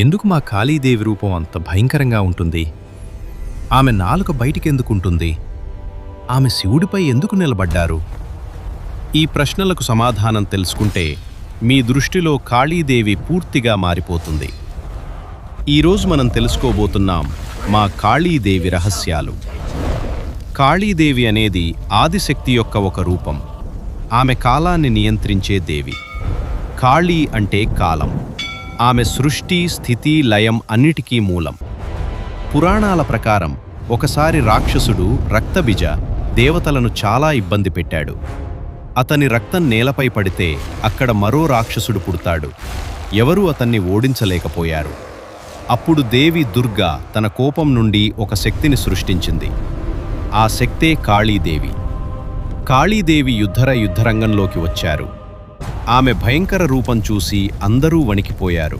ఎందుకు మా కాళీదేవి రూపం అంత భయంకరంగా ఉంటుంది? ఆమె నాలుక బయటికెందుకుంటుంది? ఆమె శివుడిపై ఎందుకు నిలబడ్డారు? ఈ ప్రశ్నలకు సమాధానం తెలుసుకుంటే మీ దృష్టిలో కాళీదేవి పూర్తిగా మారిపోతుంది. ఈరోజు మనం తెలుసుకోబోతున్నాం మా కాళీదేవి రహస్యాలు. కాళీదేవి అనేది ఆదిశక్తి యొక్క ఒక రూపం. ఆమె కాలాన్ని నియంత్రించే దేవి. కాళీ అంటే కాలం. ఆమె సృష్టి, స్థితి, లయం అన్నిటికీ మూలం. పురాణాల ప్రకారం ఒకసారి రాక్షసుడు రక్తబిజ దేవతలను చాలా ఇబ్బంది పెట్టాడు. అతని రక్తం నేలపై పడితే అక్కడ మరో రాక్షసుడు పుడతాడు. ఎవరూ అతన్ని ఓడించలేకపోయారు. అప్పుడు దేవి దుర్గా తన కోపం నుండి ఒక శక్తిని సృష్టించింది. ఆ శక్తే కాళీదేవి. కాళీదేవి యుద్ధరంగంలోకి వచ్చారు. ఆమె భయంకర రూపం చూసి అందరూ వణికిపోయారు.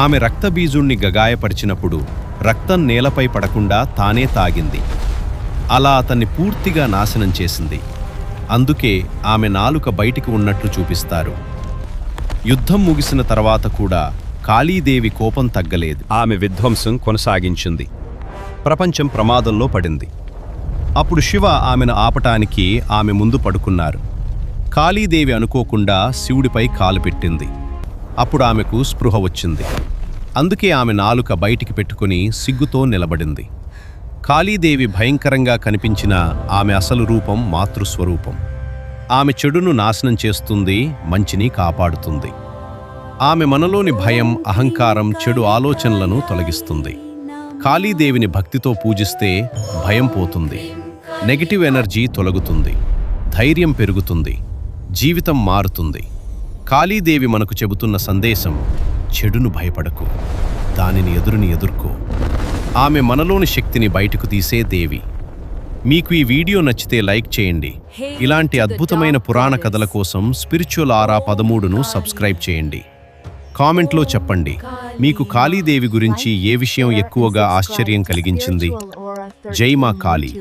ఆమె రక్తబీజుణ్ణి గగాయపరిచినప్పుడు రక్తం నేలపై పడకుండా తానే తాగింది. అలా అతన్ని పూర్తిగా నాశనం చేసింది. అందుకే ఆమె నాలుక బయటికి ఉన్నట్లు చూపిస్తారు. యుద్ధం ముగిసిన తర్వాత కూడా కాళీదేవి కోపం తగ్గలేదు. ఆమె విధ్వంసం కొనసాగించింది. ప్రపంచం ప్రమాదంలో పడింది. అప్పుడు శివ ఆమెను ఆపటానికి ఆమె ముందు పడుకున్నారు. కాళీదేవి అనుకోకుండా శివుడిపై కాలు పెట్టింది. అప్పుడు ఆమెకు స్పృహ వచ్చింది. అందుకే ఆమె నాలుక బయటికి పెట్టుకుని సిగ్గుతో నిలబడింది. కాళీదేవి భయంకరంగా కనిపించిన ఆమె అసలు రూపం మాతృస్వరూపం. ఆమె చెడును నాశనం చేస్తుంది, మంచిని కాపాడుతుంది. ఆమె మనలోని భయం, అహంకారం, చెడు ఆలోచనలను తొలగిస్తుంది. కాళీదేవిని భక్తితో పూజిస్తే భయం పోతుంది, నెగటివ్ ఎనర్జీ తొలగుతుంది, ధైర్యం పెరుగుతుంది, జీవితం మారుతుంది. కాళీదేవి మనకు చెబుతున్న సందేశం: చెడును భయపడకు, దానిని ఎదుర్కో. ఆమె మనలోని శక్తిని బయటకు తీసే దేవి. మీకు ఈ వీడియో నచ్చితే లైక్ చేయండి. ఇలాంటి అద్భుతమైన పురాణ కథల కోసం స్పిరిచువల్ ఆరా 13ను సబ్స్క్రైబ్ చేయండి. కామెంట్లో చెప్పండి, మీకు కాళీదేవి గురించి ఏ విషయం ఎక్కువగా ఆశ్చర్యం కలిగించింది. జై మా కాళీ.